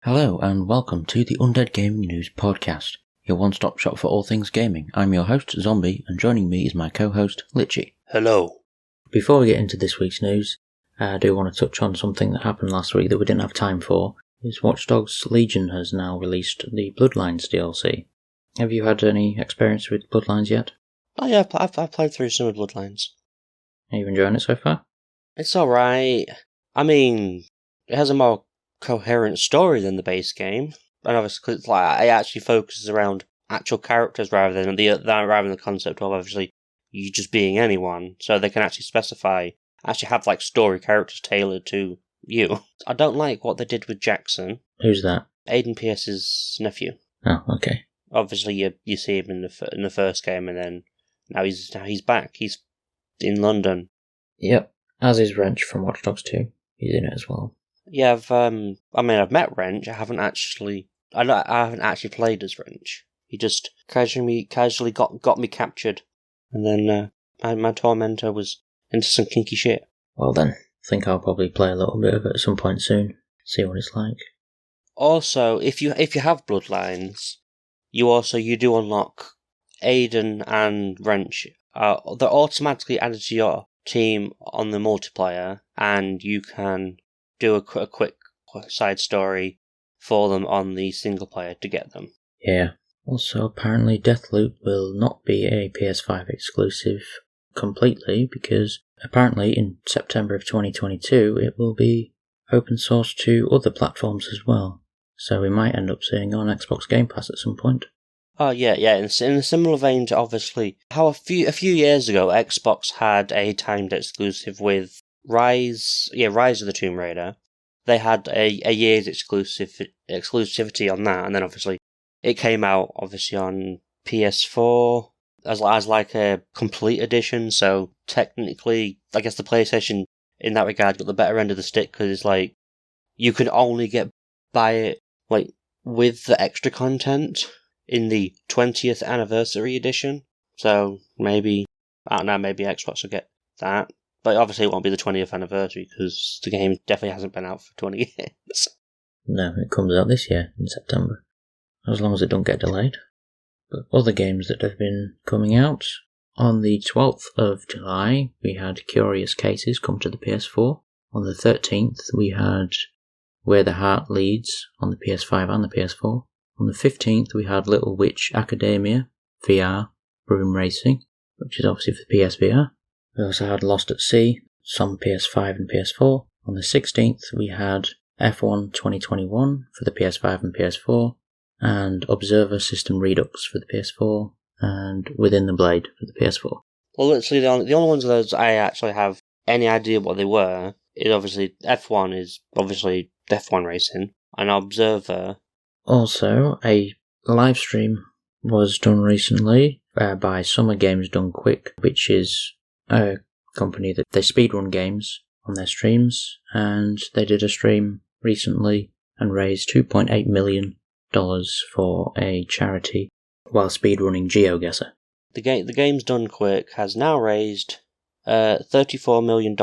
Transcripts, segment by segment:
Hello and welcome to the Undead Gaming News Podcast, your one-stop shop for all things gaming. I'm your host, Zombie, and joining me is my co-host, Litchi. Hello. Before we get into this week's news, I do want to touch on something that happened last week that we didn't have time for. Is Watch Dogs Legion has now released the Bloodlines DLC. Have you had any experience with Bloodlines yet? Oh yeah, I've played through some of Bloodlines. Are you enjoying it so far? It's alright. I mean, it has a more coherent story than the base game, and obviously it's like it actually focuses around actual characters rather than the concept of obviously you just being anyone. So they can actually have like story characters tailored to you. I don't like what they did with Jackson. Who's that? Aiden Pierce's nephew. Oh, okay. Obviously, you see him in the first game, and then now he's back. He's in London. Yep, as is Wrench from Watch Dogs 2. He's in it as well. Yeah, I've met Wrench. I haven't actually played as Wrench. He just casually got me captured, and then my tormentor was into some kinky shit. Well then, I think I'll probably play a little bit of it at some point soon. See what it's like. Also, if you have Bloodlines, you do unlock Aiden and Wrench. They're automatically added to your team on the multiplayer, and you can do a quick side story for them on the single player to get them. Yeah. Also, apparently Deathloop will not be a PS5 exclusive completely, because apparently in September of 2022 it will be open source to other platforms as well. So we might end up seeing it on Xbox Game Pass at some point. Oh yeah. In a similar vein to obviously how a few years ago Xbox had a timed exclusive with Rise of the Tomb Raider. They had a year's exclusivity on that, and then obviously it came out obviously on PS4 as like a complete edition. So technically, I guess the PlayStation in that regard got the better end of the stick, because it's like you can only buy it like with the extra content in the 20th anniversary edition. So maybe Xbox will get that. But obviously it won't be the 20th anniversary, because the game definitely hasn't been out for 20 years. No, it comes out this year, in September. As long as it don't get delayed. But other games that have been coming out, on the 12th of July, we had Curious Cases come to the PS4. On the 13th, we had Where the Heart Leads on the PS5 and the PS4. On the 15th, we had Little Witch Academia VR Broom Racing, which is obviously for PSVR. We also had Lost at Sea, some PS5 and PS4. On the 16th, we had F1 2021 for the PS5 and PS4, and Observer System Redux for the PS4, and Within the Blade for the PS4. Well, literally the only ones of those I actually have any idea what they were is obviously F1 is obviously F1 racing, and Observer. Also, a live stream was done recently by Summer Games Done Quick, which is a company that they speedrun games on their streams, and they did a stream recently and raised $2.8 million for a charity while speedrunning GeoGuessr. The game's Done Quick has now raised $34 million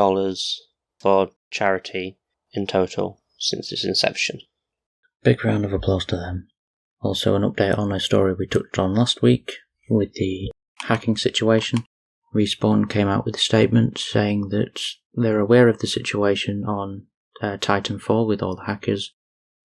for charity in total since its inception. Big round of applause to them. Also an update on a story we touched on last week with the hacking situation. Respawn came out with a statement saying that they're aware of the situation on Titanfall with all the hackers,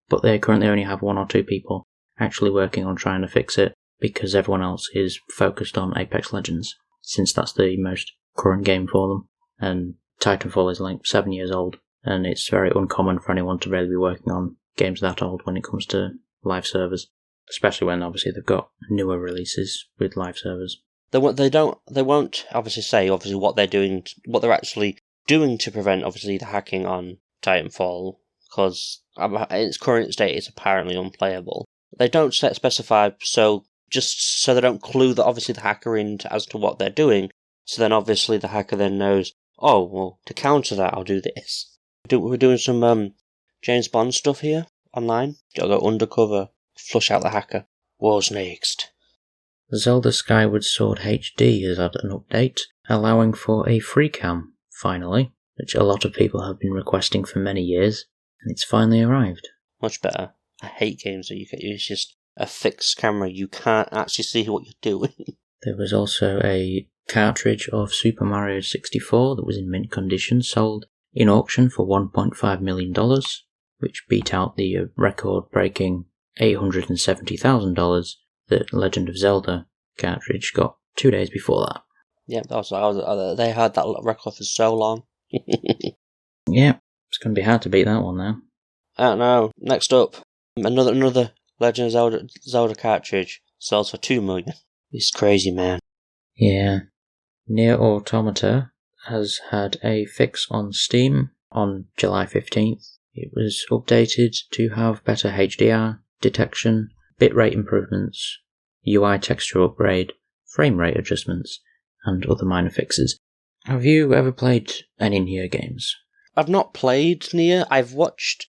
but they currently only have 1 or 2 people actually working on trying to fix it, because everyone else is focused on Apex Legends, since that's the most current game for them. And Titanfall is like 7 years old, and it's very uncommon for anyone to really be working on games that old when it comes to live servers, especially when obviously they've got newer releases with live servers. They won't obviously say what they're actually doing to prevent obviously the hacking on Titanfall, because in its current state it's apparently unplayable. They don't specify, so just so they don't clue that obviously the hacker in as to what they're doing. So then obviously the hacker then knows, oh well, to counter that I'll do this. We're doing some James Bond stuff here online. Gotta go undercover, flush out the hacker. War's next. Zelda Skyward Sword HD has had an update, allowing for a free cam, finally, which a lot of people have been requesting for many years, and it's finally arrived. Much better. I hate games that you can use just a fixed camera. You can't actually see what you're doing. There was also a cartridge of Super Mario 64 that was in mint condition, sold in auction for $1.5 million, which beat out the record-breaking $870,000 that Legend of Zelda cartridge got 2 days before that. Yeah, they had that record for so long. Yeah, it's going to be hard to beat that one now. I don't know. Next up, another Legend of Zelda cartridge sells for $2 million. It's crazy, man. Yeah. Nier Automata has had a fix on Steam on July 15th. It was updated to have better HDR detection, bitrate improvements, UI texture upgrade, frame rate adjustments, and other minor fixes. Have you ever played any Nier games? I've not played Nier. I've watched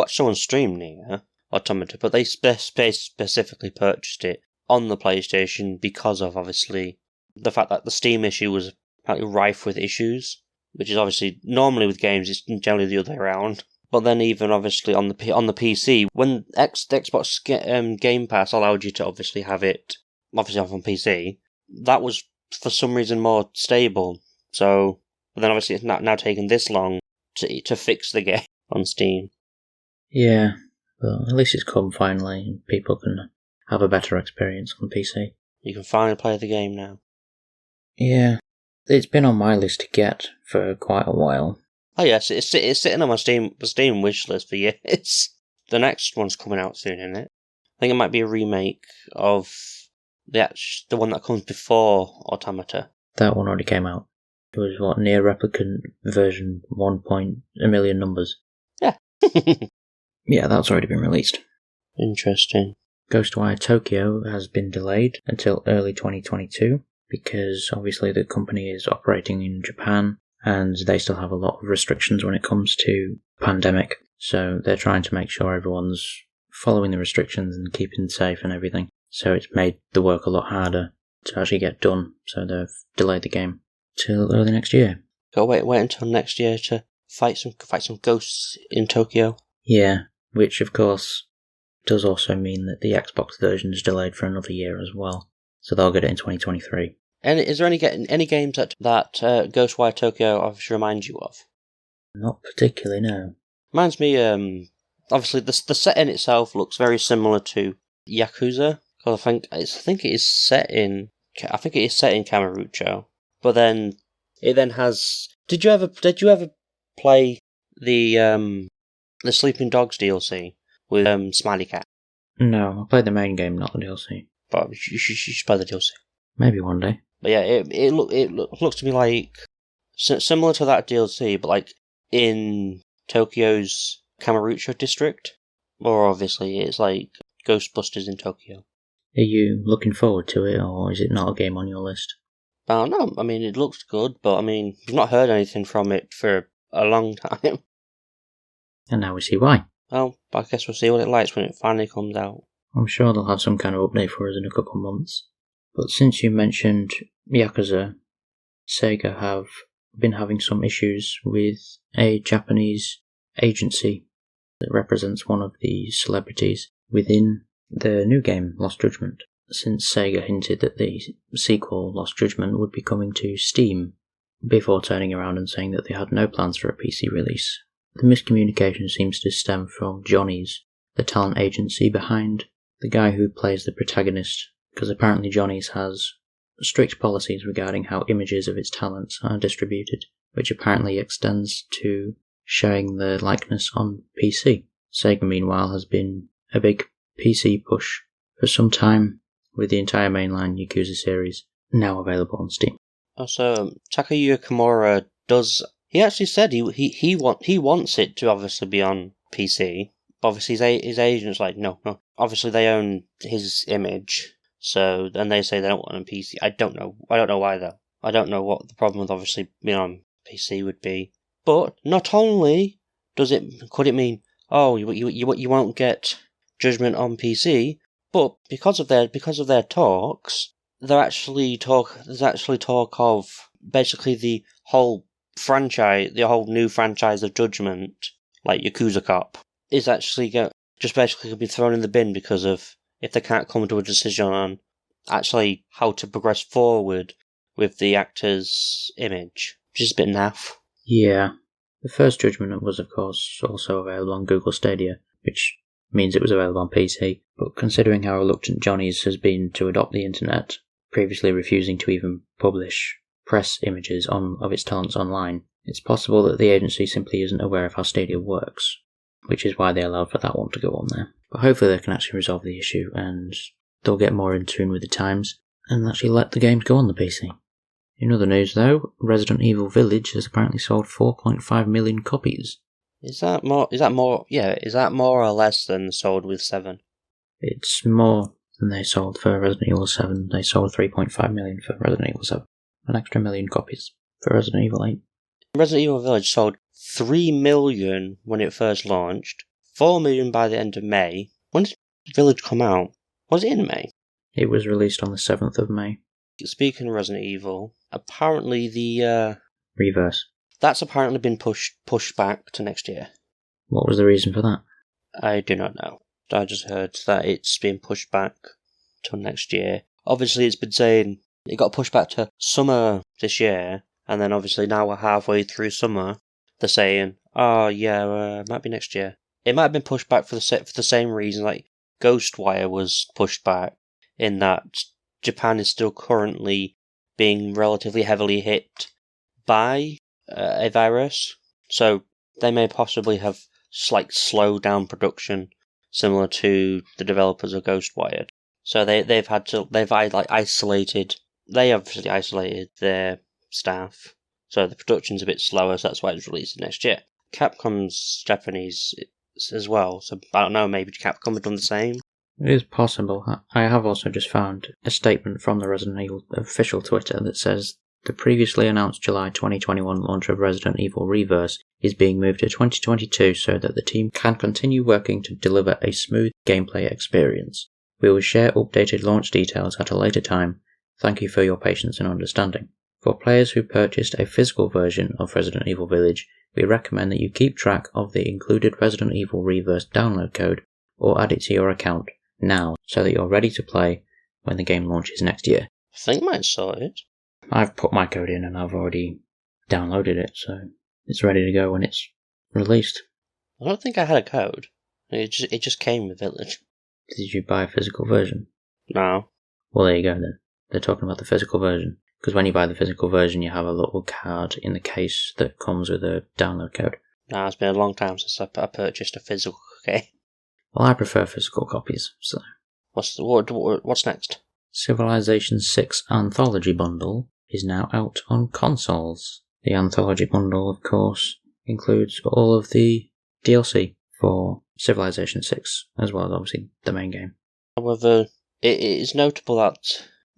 someone stream Nier Automata, but they specifically purchased it on the PlayStation because of, obviously, the fact that the Steam issue was apparently rife with issues, which is obviously, normally with games, it's generally the other way around. But then even, obviously, on the PC, when the Xbox Game Pass allowed you to obviously have it, obviously on PC, that was, for some reason, more stable. So, but then obviously it's now taken this long to fix the game on Steam. Yeah, well, at least it's come finally, and people can have a better experience on PC. You can finally play the game now. Yeah, it's been on my list to get for quite a while. Oh yes, it's sitting on my Steam wish list for years. The next one's coming out soon, isn't it? I think it might be a remake of the one that comes before Automata. That one already came out. It was, Nier Replicant version 1.1 numbers. Yeah. Yeah, that's already been released. Interesting. Ghostwire Tokyo has been delayed until early 2022 because obviously the company is operating in Japan and they still have a lot of restrictions when it comes to pandemic. So they're trying to make sure everyone's following the restrictions and keeping safe and everything. So it's made the work a lot harder to actually get done. So they've delayed the game till early next year. Gotta wait until next year to fight some ghosts in Tokyo. Yeah, which of course does also mean that the Xbox version is delayed for another year as well. So they'll get it in 2023. And is there any games that Ghostwire Tokyo obviously reminds you of? Not particularly, no. Reminds me, obviously the setting itself looks very similar to Yakuza. Because I think it is set in Kamurocho. But then it then has. Did you ever play the Sleeping Dogs DLC with Smiley Cat? No, I played the main game, not the DLC. But you should play the DLC. Maybe one day. But yeah, it looks to me like similar to that DLC, but like in Tokyo's Kamurocho district. Or obviously it's like Ghostbusters in Tokyo. Are you looking forward to it, or is it not a game on your list? I don't know. I mean, it looks good, but I mean, we've not heard anything from it for a long time. And now we see why. Well, I guess we'll see what it likes when it finally comes out. I'm sure they'll have some kind of update for us in a couple of months. But since you mentioned Yakuza, Sega have been having some issues with a Japanese agency that represents one of the celebrities within the new game, Lost Judgment, since Sega hinted that the sequel, Lost Judgment, would be coming to Steam, before turning around and saying that they had no plans for a PC release. The miscommunication seems to stem from Johnny's, the talent agency behind the guy who plays the protagonist, because apparently Johnny's has strict policies regarding how images of its talents are distributed, which apparently extends to showing the likeness on PC. Sega, meanwhile, has been a big PC push for some time, with the entire mainline Yakuza series now available on Steam. Also, Takayuki Kimura he actually said he wants it to obviously be on PC. Obviously, his agent's like, no. Obviously, they own his image, so then they say they don't want it on PC. I don't know why though. I don't know what the problem with obviously being on PC would be. But not only could it mean, oh, you won't get Judgment on PC, but because of their talks, there's actually talk of basically the whole franchise, the whole new franchise of Judgment, like Yakuza Cop, is actually just basically could be thrown in the bin because of if they can't come to a decision on actually how to progress forward with the actor's image, which is a bit naff. Yeah. The first Judgment was, of course, also available on Google Stadia, which means it was available on PC, but considering how reluctant Johnny's has been to adopt the internet, previously refusing to even publish press images of its talents online, it's possible that the agency simply isn't aware of how Stadia works, which is why they allowed for that one to go on there. But hopefully they can actually resolve the issue, and they'll get more in tune with the times, and actually let the games go on the PC. In other news though, Resident Evil Village has apparently sold 4.5 million copies. Is that more or less than sold with 7? It's more than they sold for Resident Evil 7. They sold 3.5 million for Resident Evil 7. An extra million copies for Resident Evil 8. Resident Evil Village sold 3 million when it first launched, 4 million by the end of May. When did Village come out? Was it in May? It was released on the 7th of May. Speaking of Resident Evil, apparently the Reverse. That's apparently been pushed back to next year. What was the reason for that? I do not know. I just heard that it's been pushed back till next year. Obviously, it's been saying it got pushed back to summer this year, and then obviously now we're halfway through summer. They're saying, "Oh yeah, it might be next year." It might have been pushed back for the same reason, like Ghostwire was pushed back, in that Japan is still currently being relatively heavily hit by a virus, so they may possibly have slowed down production, similar to the developers of Ghostwire. So they've isolated their staff, so the production's a bit slower. So that's why it's released next year. Capcom's Japanese as well, so I don't know. Maybe Capcom have done the same. It is possible. I have also just found a statement from the Resident Evil official Twitter that says the previously announced July 2021 launch of Resident Evil Reverse is being moved to 2022 so that the team can continue working to deliver a smooth gameplay experience. We will share updated launch details at a later time. Thank you for your patience and understanding. For players who purchased a physical version of Resident Evil Village, we recommend that you keep track of the included Resident Evil Reverse download code or add it to your account now so that you're ready to play when the game launches next year. I think mine's sorted. I've put my code in and I've already downloaded it, so it's ready to go when it's released. I don't think I had a code. It just came with Village. Did you buy a physical version? No. Well, there you go then. They're talking about the physical version. Because when you buy the physical version, you have a little card in the case that comes with a download code. No, it's been a long time since I purchased a physical game. Well, I prefer physical copies, so... What's next? Civilization 6 Anthology Bundle is now out on consoles. The Anthology Bundle, of course, includes all of the DLC for Civilization 6, as well as obviously the main game. However, it is notable that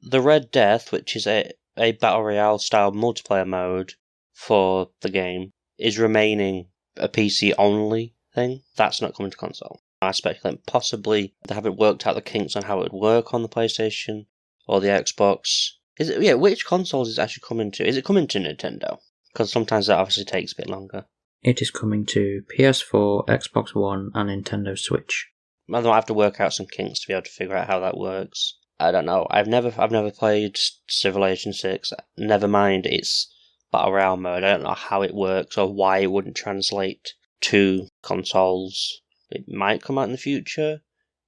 the Red Death, which is a Battle Royale style multiplayer mode for the game, is remaining a PC only thing. That's not coming to console. I speculate possibly they haven't worked out the kinks on how it would work on the PlayStation or the Xbox. Which consoles is it actually coming to? Is it coming to Nintendo? Because sometimes that obviously takes a bit longer. It is coming to PS4, Xbox One, and Nintendo Switch. I might have to work out some kinks to be able to figure out how that works. I don't know. I've never played Civilization 6. Never mind its Battle Royale mode. I don't know how it works or why it wouldn't translate to consoles. It might come out in the future.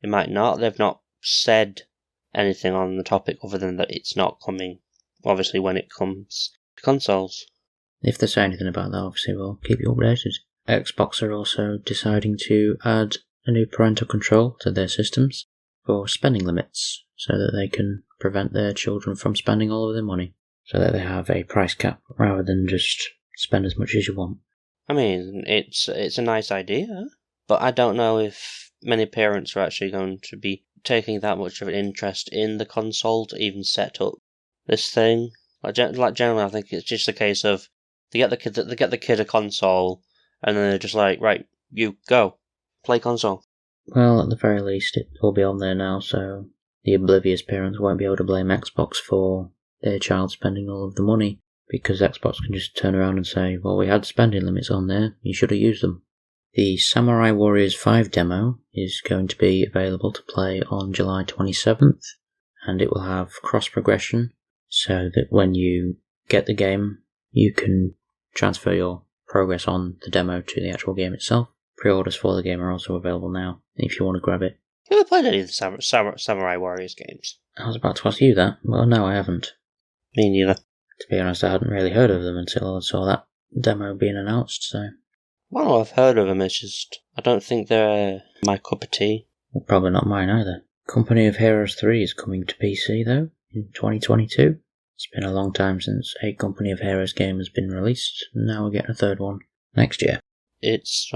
It might not. They've not said anything on the topic other than that it's not coming, obviously, when it comes to consoles. If they say anything about that, obviously we'll keep you updated. Xbox are also deciding to add a new parental control to their systems for spending limits, so that they can prevent their children from spending all of their money, so that they have a price cap rather than just spend as much as you want. I mean, it's a nice idea, but I don't know if many parents are actually going to be taking that much of an interest in the console to even set up this thing. Like generally, I think it's just a case of they get the kid a console, and then they're just like, right, you go play console. Well, at the very least, it will be on there now, so the oblivious parents won't be able to blame Xbox for their child spending all of the money, because Xbox can just turn around and say, well, we had spending limits on there, you should have used them. The Samurai Warriors 5 demo is going to be available to play on July 27th, and it will have cross-progression, so that when you get the game, you can transfer your progress on the demo to the actual game itself. Pre-orders for the game are also available now, if you want to grab it. You ever played any of the Samurai Warriors games? I was about to ask you that. Well, no, I haven't. Me neither. To be honest, I hadn't really heard of them until I saw that demo being announced, so... Well, I've heard of them, it's just... I don't think they're my cup of tea. Well, probably not mine either. Company of Heroes 3 is coming to PC, though, in 2022. It's been a long time since a Company of Heroes game has been released, and now we're getting a third one next year. It's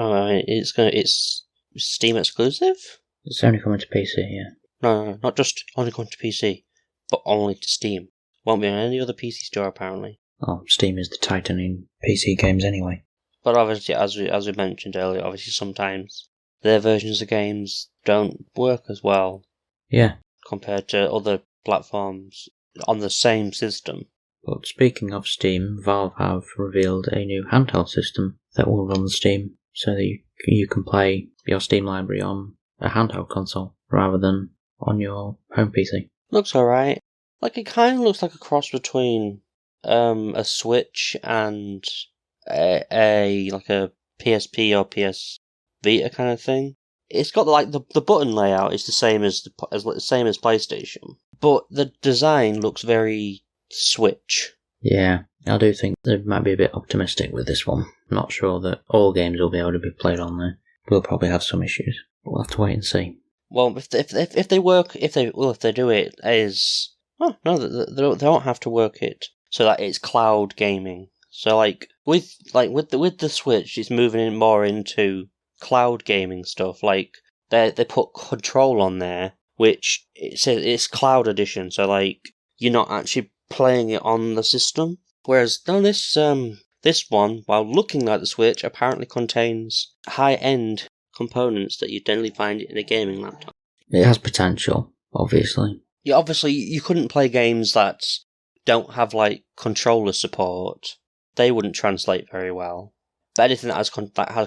Steam exclusive? It's only coming to PC, yeah. No, not just only coming to PC, but only to Steam. Won't be on any other PC store, apparently. Oh, Steam is the titan in PC games anyway. But obviously, as we mentioned earlier, obviously sometimes their versions of games don't work as well. Yeah. Compared to other platforms on the same system. But speaking of Steam, Valve have revealed a new handheld system that will run Steam, so that you can play your Steam library on a handheld console rather than on your home PC. Looks alright. Like, it kind of looks like a cross between a Switch and a PSP or PS Vita kind of thing. It's got like the button layout is the same as PlayStation, but the design looks very Switch. Yeah, I do think they might be a bit optimistic with this one. I'm not sure that all games will be able to be played on there. We'll probably have some issues. We'll have to wait and see. Well, if they do it as they don't have to work it so that it's cloud gaming. So with the Switch, it's moving in more into cloud gaming stuff. Like they put Control on there, which it says it's cloud edition. So you're not actually playing it on the system. Whereas this one, while looking like the Switch, apparently contains high-end components that you generally find in a gaming laptop. It has potential, obviously. Yeah, obviously you couldn't play games that don't have controller support. They wouldn't translate very well. But anything that has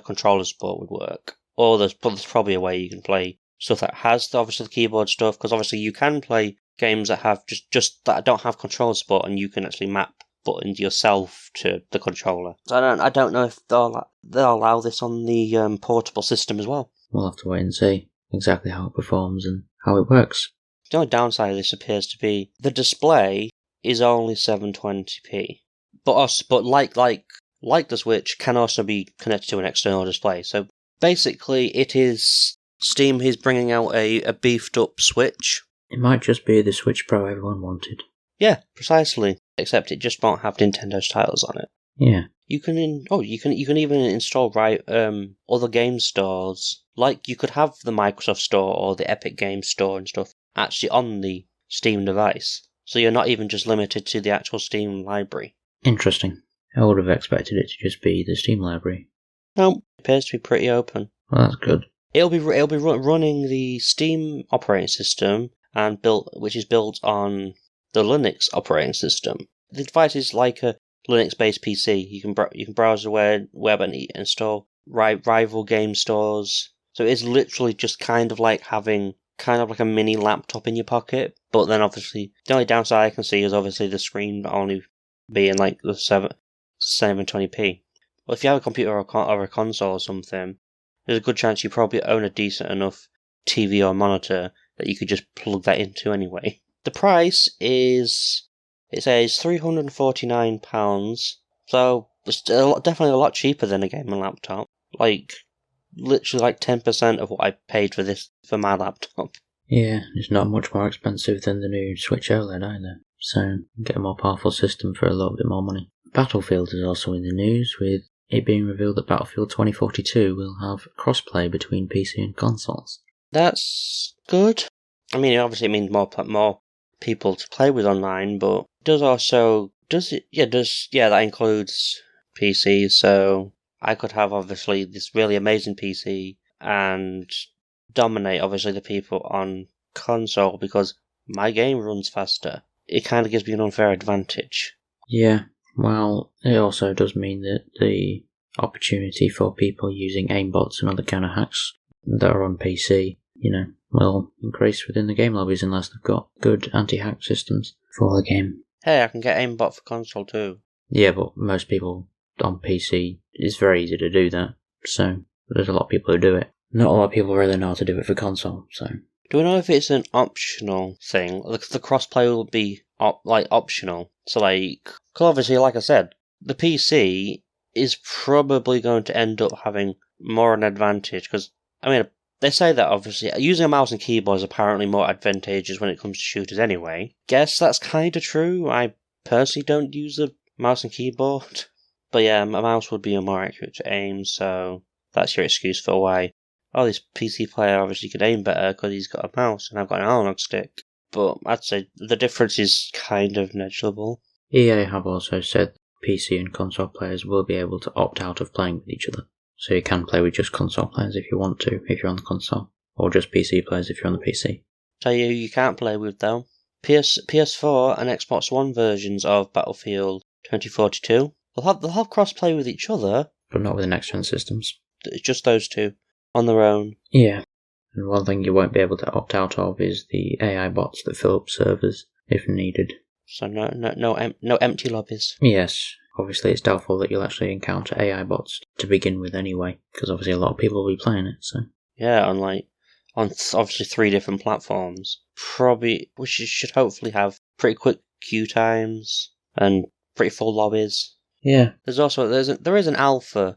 controller support would work. Or there's probably a way you can play stuff that has obviously the keyboard stuff, because obviously you can play games that have just that don't have controller support, and you can actually map buttons yourself to the controller. So I don't know if they'll allow this on the portable system as well. We'll have to wait and see exactly how it performs and how it works. The only downside of this appears to be the display is only 720p, but like the Switch can also be connected to an external display. So basically, it is Steam is bringing out a beefed up Switch. It might just be the Switch Pro everyone wanted. Yeah, precisely. Except it just won't have Nintendo's titles on it. Yeah. You can even install other game stores. Like you could have the Microsoft Store or the Epic Games Store and stuff actually on the Steam device. So you're not even just limited to the actual Steam library. Interesting. I would have expected it to just be the Steam library. No, it appears to be pretty open. Well, that's good. It'll be running the Steam operating system which is built on the Linux operating system. The device is like a Linux-based PC. You can browse the web and install rival game stores. So it's literally just kind of like having a mini laptop in your pocket. But then obviously the only downside I can see is obviously the screen only being like the 720p. Well, if you have a computer or a console or something, there's a good chance you probably own a decent enough TV or monitor that you could just plug that into anyway. The price is, it says £349, so it's definitely a lot cheaper than a gaming laptop. Literally 10% of what I paid for my laptop. Yeah, it's not much more expensive than the new Switch OLED either, so get a more powerful system for a little bit more money. Battlefield is also in the news, with it being revealed that Battlefield 2042 will have crossplay between PC and consoles. That's good. I mean, obviously it means more people to play with online, but that includes PCs, so I could have obviously this really amazing PC and dominate obviously the people on console because my game runs faster. It kind of gives me an unfair advantage. Yeah, well, it also does mean that the opportunity for people using aimbots and other kind of hacks that are on PC, will increase within the game lobbies unless they've got good anti-hack systems for the game. Hey, I can get aimbot for console too. Yeah, but most people on PC, it's very easy to do that, so there's a lot of people who do it. Not a lot of people really know how to do it for console, so... Do we know if it's an optional thing? The crossplay will be optional. So cause obviously, like I said, the PC is probably going to end up having more an advantage, because, they say that obviously using a mouse and keyboard is apparently more advantageous when it comes to shooters anyway. Guess that's kind of true. I personally don't use a mouse and keyboard. But yeah, a mouse would be more accurate to aim, so that's your excuse for why, this PC player obviously could aim better because he's got a mouse and I've got an analog stick. But I'd say the difference is kind of negligible. EA have also said PC and console players will be able to opt out of playing with each other. So you can play with just console players if you want to, if you're on the console, or just PC players if you're on the PC. Tell you can't play with though. PS4 and Xbox One versions of Battlefield 2042. They'll have cross-play with each other, but not with the next-gen systems. It's just those two on their own. Yeah, and one thing you won't be able to opt out of is the AI bots that fill up servers if needed. So no empty lobbies. Yes. Obviously, it's doubtful that you'll actually encounter AI bots to begin with anyway, because obviously a lot of people will be playing it, so... Yeah, on obviously 3 different platforms. Probably, which should hopefully have pretty quick queue times, and pretty full lobbies. Yeah. There is an alpha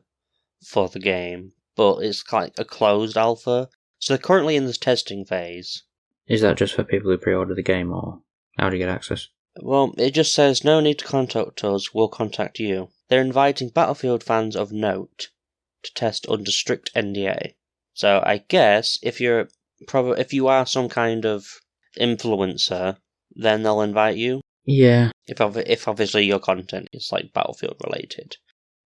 for the game, but it's like a closed alpha, so they're currently in this testing phase. Is that just for people who pre-order the game, or how do you get access? Well, it just says, no need to contact us, we'll contact you. They're inviting Battlefield fans of note to test under strict NDA. So I guess if you are some kind of influencer, then they'll invite you. Yeah. If obviously your content is like Battlefield related.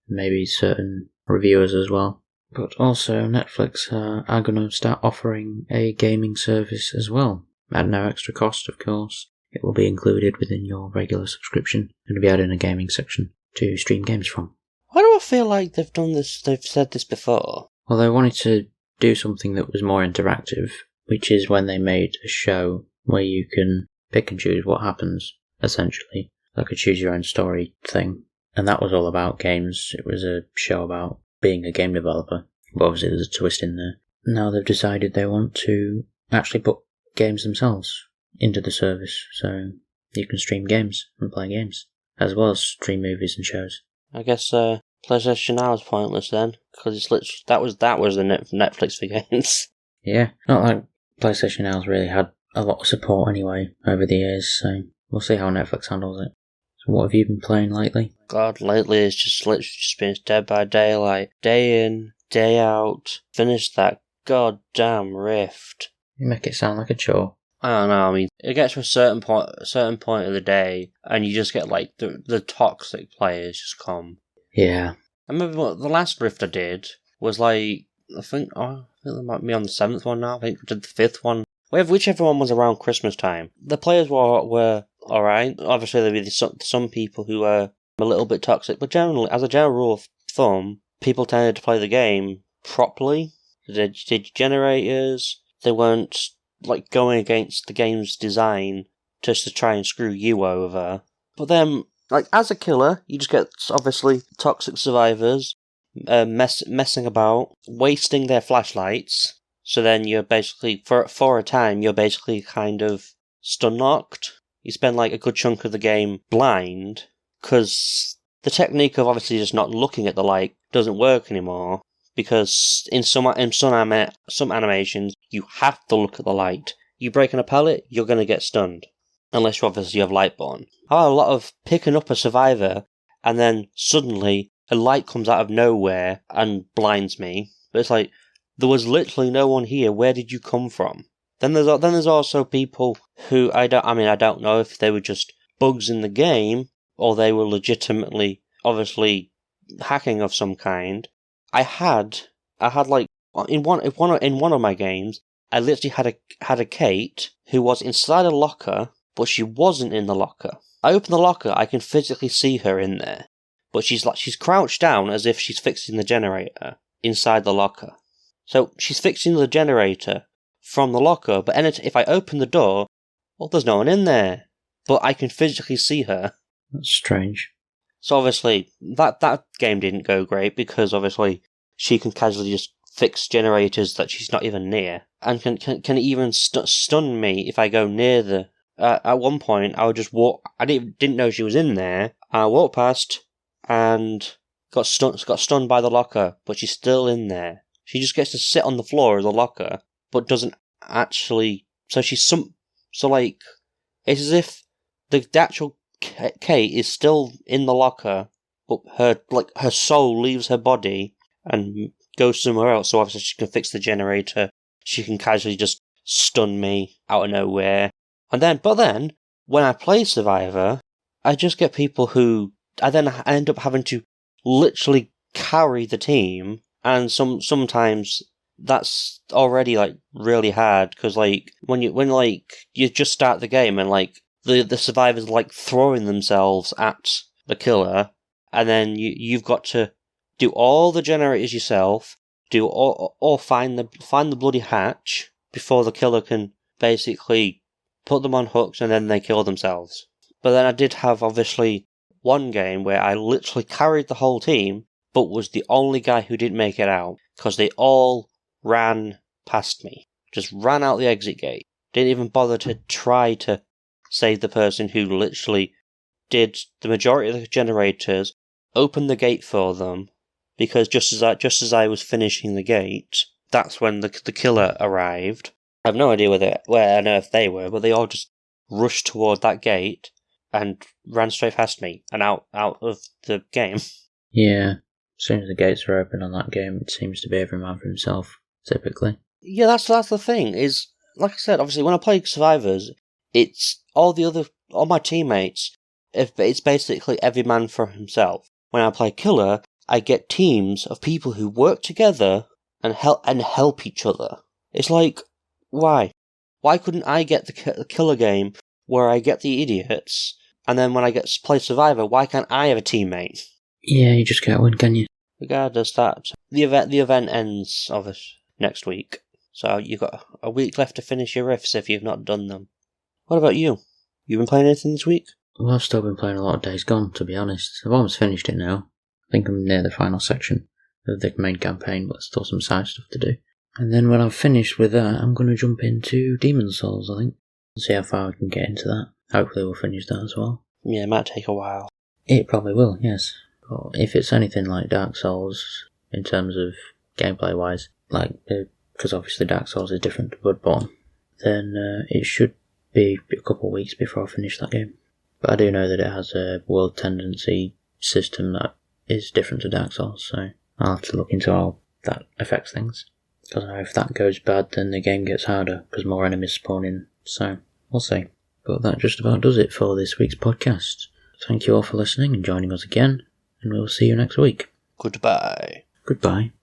Maybe certain reviewers as well. But also Netflix are going to start offering a gaming service as well. At no extra cost, of course. It will be included within your regular subscription and be added in a gaming section to stream games from. Why do I feel like they've done this? They've said this before. Well, they wanted to do something that was more interactive, which is when they made a show where you can pick and choose what happens, essentially. Like a choose your own story thing. And that was all about games. It was a show about being a game developer. But obviously there's a twist in there. Now they've decided they want to actually put games themselves into the service, so you can stream games and play games, as well as stream movies and shows. I guess PlayStation Now is pointless then, because it's literally that was the Netflix for games. Yeah, not like PlayStation Now's really had a lot of support anyway over the years, so we'll see how Netflix handles it. So what have you been playing lately? God, lately it's just literally just been Dead by Daylight, day in, day out. Finished that goddamn Rift. You make it sound like a chore. I don't know, it gets to a certain point of the day, and you just get, like, the toxic players just come. Yeah. I remember the last Rift I did was, like, I think there might be on the 7th one now, I think I did the 5th one. Whichever one was around Christmas time. The players were alright. Obviously, there'd be some people who were a little bit toxic, but generally, as a general rule of thumb, people tended to play the game properly. They did generators, they weren't like going against the game's design just to try and screw you over. But then, like, as a killer, you just get obviously toxic survivors messing about, wasting their flashlights. So then you're basically, for a time, you're basically kind of stun locked. You spend like a good chunk of the game blind, because the technique of obviously just not looking at the light doesn't work anymore. Because in some animations, you have to look at the light. You break in a pallet, you're going to get stunned. Unless you obviously have Lightborn. I have a lot of picking up a survivor, and then suddenly a light comes out of nowhere and blinds me. But it's like, there was literally no one here, where did you come from? Then there's also people who, I don't know if they were just bugs in the game, or they were legitimately, obviously, hacking of some kind. I had like in one of my games, I literally had a Kate who was inside a locker, but she wasn't in the locker. I open the locker, I can physically see her in there, but she's crouched down as if she's fixing the generator inside the locker. So she's fixing the generator from the locker, but if I open the door, well, there's no one in there. But I can physically see her. That's strange. So obviously, that game didn't go great, because obviously she can casually just fix generators that she's not even near, and can even stun me if I go near the... at one point, I would just walk... I didn't know she was in there. I walked past and got stunned by the locker, but she's still in there. She just gets to sit on the floor of the locker, but doesn't actually... So she's like... It's as if the actual Kate is still in the locker, but her soul leaves her body and goes somewhere else. So obviously she can fix the generator. She can casually just stun me out of nowhere. But then when I play Survivor, I just get people who I end up having to literally carry the team, and sometimes that's already like really hard, because like when you just start the game and like the survivors like throwing themselves at the killer, and then you've got to do all the generators yourself, or find the bloody hatch before the killer can basically put them on hooks, and then they kill themselves. But then I did have obviously one game where I literally carried the whole team, but was the only guy who didn't make it out, because they all ran past me. Just ran out the exit gate. Didn't even bother to try to save the person who literally did the majority of the generators, opened the gate for them, because just as I was finishing the gate, that's when the killer arrived. I have no idea where on earth they were, but they all just rushed toward that gate and ran straight past me and out of the game. Yeah, as soon as the gates are open on that game, it seems to be every man for himself, typically. Yeah, that's the thing, is, like I said, obviously when I play Survivors, it's all my teammates, it's basically every man for himself. When I play Killer, I get teams of people who work together and help each other. It's like, why? Why couldn't I get the Killer game where I get the idiots, and then when I get to play Survivor, why can't I have a teammate? Yeah, you just can't win, can you? Regardless, the event ends next week, so you've got a week left to finish your riffs if you've not done them. What about you? You been playing anything this week? Well, I've still been playing a lot of Days Gone, to be honest. I've almost finished it now. I think I'm near the final section of the main campaign, but still some side stuff to do. And then when I've finished with that, I'm going to jump into Demon's Souls, I think. See how far we can get into that. Hopefully we'll finish that as well. Yeah, it might take a while. It probably will, yes. But if it's anything like Dark Souls, in terms of gameplay-wise, because obviously Dark Souls is different to Bloodborne, then it should be a couple of weeks before I finish that game. But I do know that it has a world tendency system that is different to Dark Souls, so I'll have to look into how that affects things. Because I know if that goes bad, then the game gets harder, because more enemies spawn in, so we'll see. But that just about does it for this week's podcast. Thank you all for listening and joining us again, and we'll see you next week. Goodbye. Goodbye.